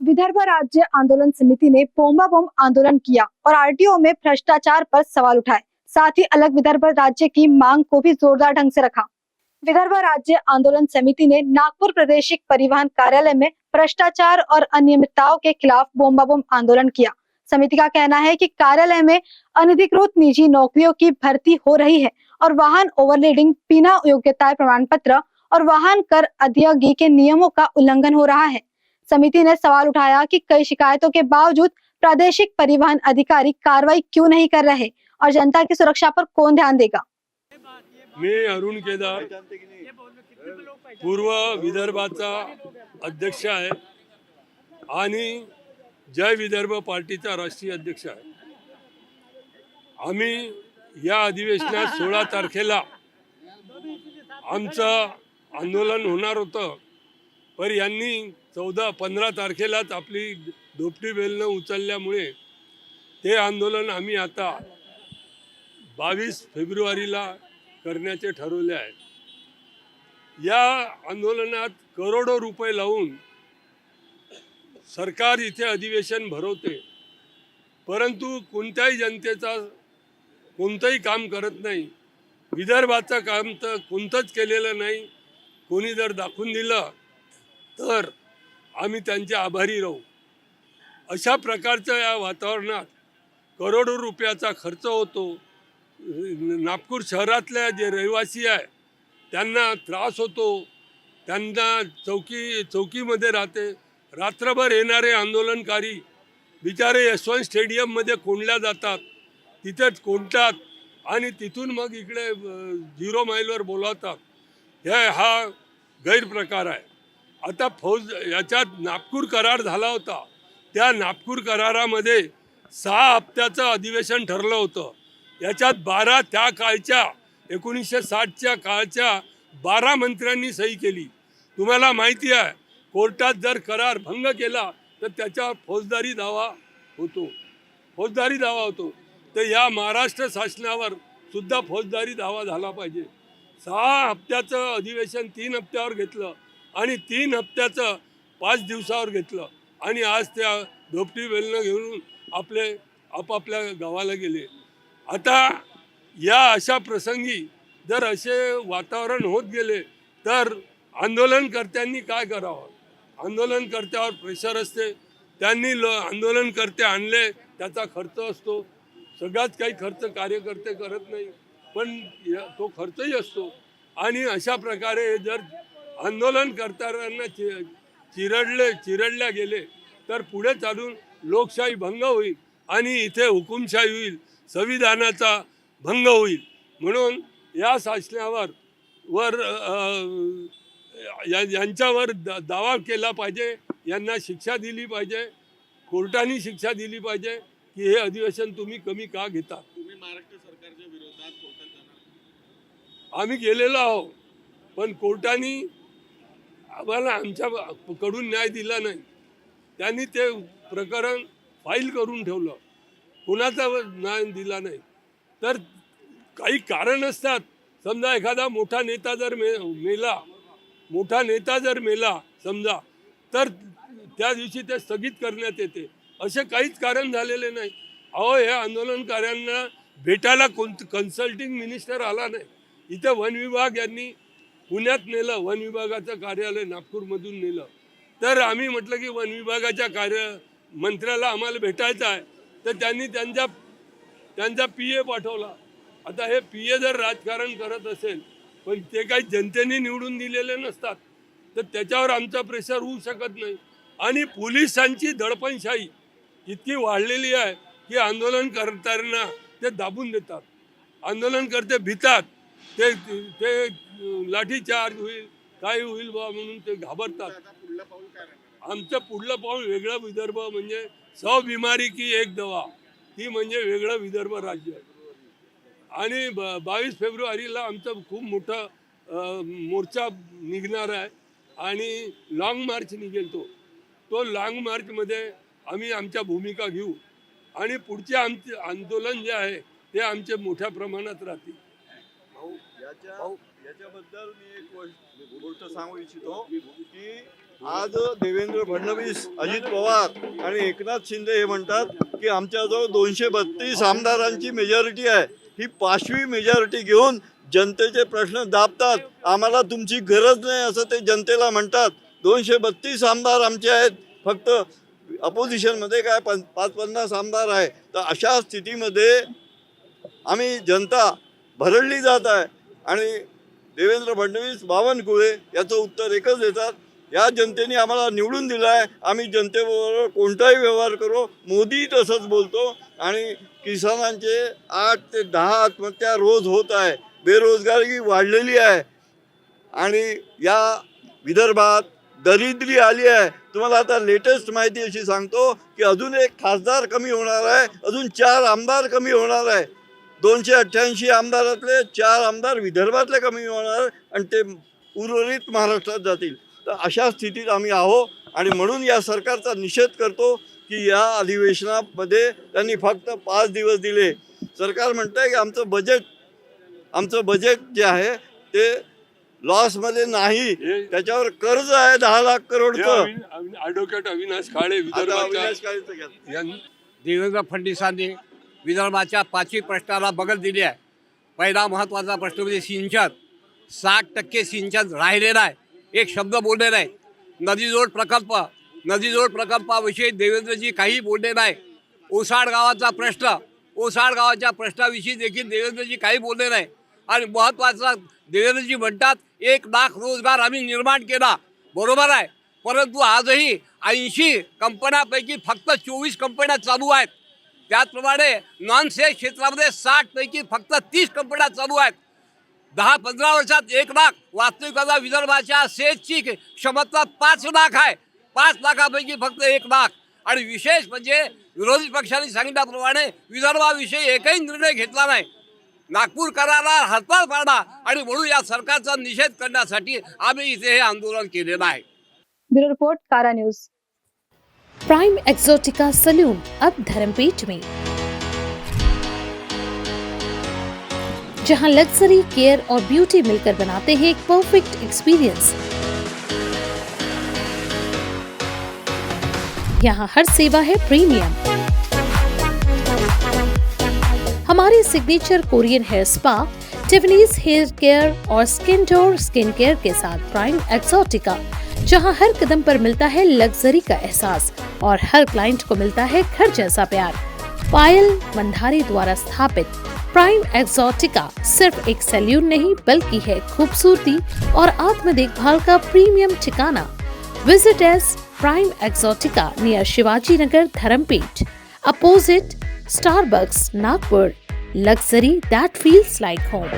विदर्भ राज्य आंदोलन समिति ने बोमा बम आंदोलन किया और आरटीओ में भ्रष्टाचार पर सवाल उठाए। साथ ही अलग विदर्भ राज्य की मांग को भी जोरदार ढंग से रखा। विदर्भ राज्य आंदोलन समिति ने नागपुर प्रादेशिक परिवहन कार्यालय में भ्रष्टाचार और अनियमितताओं के खिलाफ बोमा बम आंदोलन किया। समिति का कहना है कि कार्यालय में अनधिकृत निजी नौकरियों की भर्ती हो रही है और वाहन ओवरलोडिंग, बिना योग्यता प्रमाण पत्र और वाहन कर अधिनियम के नियमों का उल्लंघन हो रहा है। समिति ने सवाल उठाया कि कई शिकायतों के बावजूद प्रादेशिक परिवहन अधिकारी कार्रवाई क्यों नहीं कर रहे और जनता की सुरक्षा पर कौन ध्यान देगा। मी अरुण केदार पूर्व विदर्भाचा अध्यक्ष आहे आणि जय विदर्भ पार्टीचा राष्ट्रीय अध्यक्ष आहे। आम्ही या अधिवेशनात 16 तारखेला आमचं आंदोलन होणार होतं, पर यांनी 14-15 तारखेलाच आपली धोपटी बेलनं उचलल्यामुळे ते आंदोलन आम्ही आता 22 फेब्रुवारीला करण्याचे ठरवले आहे। या आंदोलनात करोडो रुपये लावून सरकार इथे अधिवेशन भरवते, परंतु कोणत्याही जनतेचा कोणतंही काम करत नाही। विदर्भाचं काम तर कोणतंच केलेलं नाही। कोणी जर दाखवून दिलं तर आम्ही त्यांचे आभारी राहू। अशा प्रकारच्या या वातावरणात करोडो रुपयाचा खर्च होतो। नागपूर शहरातल्या जे रहिवासी आहे त्यांना त्रास होतो, त्यांना चौकीमध्ये राहते। रात्रभर येणारे आंदोलनकारी बिचारे यशवंत स्टेडियममध्ये कोंडल्या जातात, तिथेच कोंडतात आणि तिथून मग इकडे 0 माईलवर बोलावतात। हा गैरप्रकार आहे। आता याच्यात नागपूर करार झाला होता, त्या नागपूर करारामध्ये 6 हप्त्याचं अधिवेशन ठरलं होतं। याच्यात 12 त्या काळच्या 1960च्या काळच्या 12 मंत्र्यांनी सही केली। तुम्हाला माहिती आहे, कोर्टात जर करार भंग केला तर त्याच्यावर फौजदारी दावा होतो। तर या महाराष्ट्र शासनावर सुद्धा फौजदारी दावा झाला पाहिजे। 6 हप्त्याचं अधिवेशन 3 हप्त्यावर घेतलं आणि 3 हप्त्याचं 5 दिवसावर घेतलं आणि आज त्या धोपटी बेलनं घेऊन आपापल्या गावाला गेले। आता या अशा प्रसंगी जर असे वातावरण होत गेले तर आंदोलनकर्त्यांनी काय करावं? आंदोलनकर्त्यावर प्रेशर असते, त्यांनी आंदोलनकर्ते आणले, त्याचा खर्च असतो। सगळ्यात काही खर्च कार्यकर्ते करत नाही, पण तो खर्चही असतो। आणि अशा प्रकारे जर आंदोलनकर्त्यांना चिरडल्या गेले तर पुढे चालून लोकशाही भंग होईल आणि इथे हुकुमशाही होईल, संविधानाचा भंग होईल। म्हणून या शासनावर यांच्यावर दावा केला पाहिजे, यांना शिक्षा दिली पाहिजे, कोर्टाने शिक्षा दिली पाहिजे की हे अधिवेशन तुम्ही कमी का घेता। तुम्ही महाराष्ट्र सरकारच्या विरोधात कोर्टात जाणार? आम्ही गेलेलो आहोत, पण कोर्टाने आम्हाला आमच्याकडून न्याय दिला नाही। त्यांनी ते प्रकरण फाईल करून ठेवलं, कुणाचा न्याय दिला नाही। तर काही कारण असतात। समजा एखादा मोठा नेता जर मेला समजा, तर त्या दिवशी ते स्थगित करण्यात येते। असे काहीच कारण झालेले नाही। अहो, हे आंदोलनकाऱ्यांना भेटायला कन्सल्टिंग मिनिस्टर आला नाही। इथे वन विभाग यांनी पुण्यात नेलं, वन विभागाचं कार्यालय नागपूरमधून नेलं। तर आम्ही म्हटलं की वन विभागाच्या मंत्र्याला आम्हाला भेटायचं आहे, तर त्यांनी त्यांचा PA पाठवला। आता हे PA जर राजकारण करत असेल, पण ते काही जनतेने निवडून दिलेले नसतात, तर त्याच्यावर आमचा प्रेशर होऊ शकत नाही। आणि पोलिसांची दडपणशाही इतकी वाढलेली आहे की आंदोलनकर्त्यांना ते दाबून देतात। आंदोलनकर्ते भीतात, ते लाठीचार्ज होईल, काय होईल बा म्हणून ते घाबरतात। आमचं पुढलं पाऊल वेगळं विदर्भ म्हणजे 100 बिमारी की एक दवा, ती म्हणजे वेगळं विदर्भ राज्य। आणि 22 फेब्रुवारीला आमचं खूप मोठा मोर्चा निघणार आहे आणि लॉंग मार्च निघेल। तो लॉंग मार्चमध्ये आम्ही आमच्या भूमिका घेऊ आणि पुढचे आमचे आंदोलन जे आहे ते आमचे मोठ्या प्रमाणात राहतील। याच्याबद्दल मी एक गोष्ट सांगू इच्छितो की आज देवेंद्र फडणवीस, अजित पवार आणि एकनाथ शिंदे हे म्हणतात की आमच्याजवळ 232 आमदारांची मेजॉरिटी आहे. ही 5वी मेजॉरिटी घेऊन जनतेचे प्रश्न दाबतात. आम्हाला तुमची गरज नाही असं ते जनतेला म्हणतात. 232 आमदार आमचे आहेत, फक्त अपोजिशनमध्ये काय 50 आमदार आहे. तर अशा स्थितीमध्ये आम्ही जनता भरडली जात आहे आणि देवेंद्र फडणवीस, बावनकुळे याचं उत्तर एकच देतात, या जनतेने आम्हाला निवडून दिलं आहे, आम्ही जनतेबरोबर कोणताही व्यवहार करू. मोदी तसंच बोलतो. आणि किसानांचे 8 ते 10 आत्महत्या रोज होत आहे, बेरोजगारी वाढलेली आहे आणि या विदर्भात दरिद्री आली आहे. तुम्हाला आता लेटेस्ट माहिती अशी सांगतो की अजून एक खासदार कमी होणार आहे, अजून 4 आमदार कमी होणार आहे. 288 आमदारातले 4 आमदार विदर्भातले कमी होणार आणि ते उर्वरित महाराष्ट्रात जातील. तर अशा स्थितीत आम्ही आहो आणि म्हणून या सरकारचा निषेध करतो की या अधिवेशनामध्ये त्यांनी फक्त 5 दिवस दिले. सरकार म्हणतं आहे की आमचं बजेट जे आहे ते लॉसमध्ये नाही, त्याच्यावर कर्ज आहे 10 लाख करोडचं. ॲडव्होकेट अविनाश काळे अविनाश काळेचं घ्या. देवेंद्र फडणवीसांनी विदर्भाच्या 5ही प्रश्नाला बगल दिली आहे. पहिला महत्त्वाचा प्रश्न म्हणजे सिंचन. 60% सिंचन राहिलेलं आहे, एक शब्द बोलले नाही. नदीजोड प्रकल्पाविषयी देवेंद्रजी काही बोलले नाही. ओसाड गावाच्या प्रश्नाविषयी देखील देवेंद्रजी काही बोलले नाही. आणि महत्त्वाचा देवेंद्रजी म्हणतात 1 लाख रोजगार आम्ही निर्माण केला, बरोबर आहे. परंतु आजही 80 कंपन्यापैकी फक्त 24 कंपन्या चालू आहेत. त्याचप्रमाणे नॉन सेज क्षेत्रामध्ये 60 पैकी फक्त 30 कंपन्या चालू आहेत. 10-15 वर्षात 1 लाख. वास्तविकता विदर्भाच्या सेजची क्षमता 5 लाख आहे. 5 लाखापैकी फक्त 1 लाख. आणि विशेष म्हणजे विरोधी पक्षांनी सांगितल्याप्रमाणे विदर्भाविषयी एकही निर्णय घेतला नाही. नागपूर कराराला हरताळ पाडला आणि म्हणून या सरकारचा निषेध करण्यासाठी आम्ही इथे हे आंदोलन केलेलं आहे. ब्यूरो रिपोर्ट, कारा न्यूज. प्राइम एक्सोटिका सैलून अब धर्मपेट में, जहां लग्जरी, केयर और ब्यूटी मिलकर बनाते हैं एक परफेक्ट एक्सपीरियंस. यहाँ हर सेवा है प्रीमियम. हमारे signature Korean hair spa, Tiffany's hair care और स्किन केयर के साथ प्राइम एक्सोटिका, जहां हर कदम पर मिलता है लग्जरी का एहसास और हर क्लाइंट को मिलता है घर जैसा प्यार. पायल मंधारी द्वारा स्थापित प्राइम एक्सोटिका सिर्फ एक सैलून नहीं बल्कि है खूबसूरती और आत्म देखभाल का प्रीमियम ठिकाना. Visit S prime exotica near Shivaji Nagar, Dharampeth, opposite Starbucks, Nagpur. Luxury that feels like home.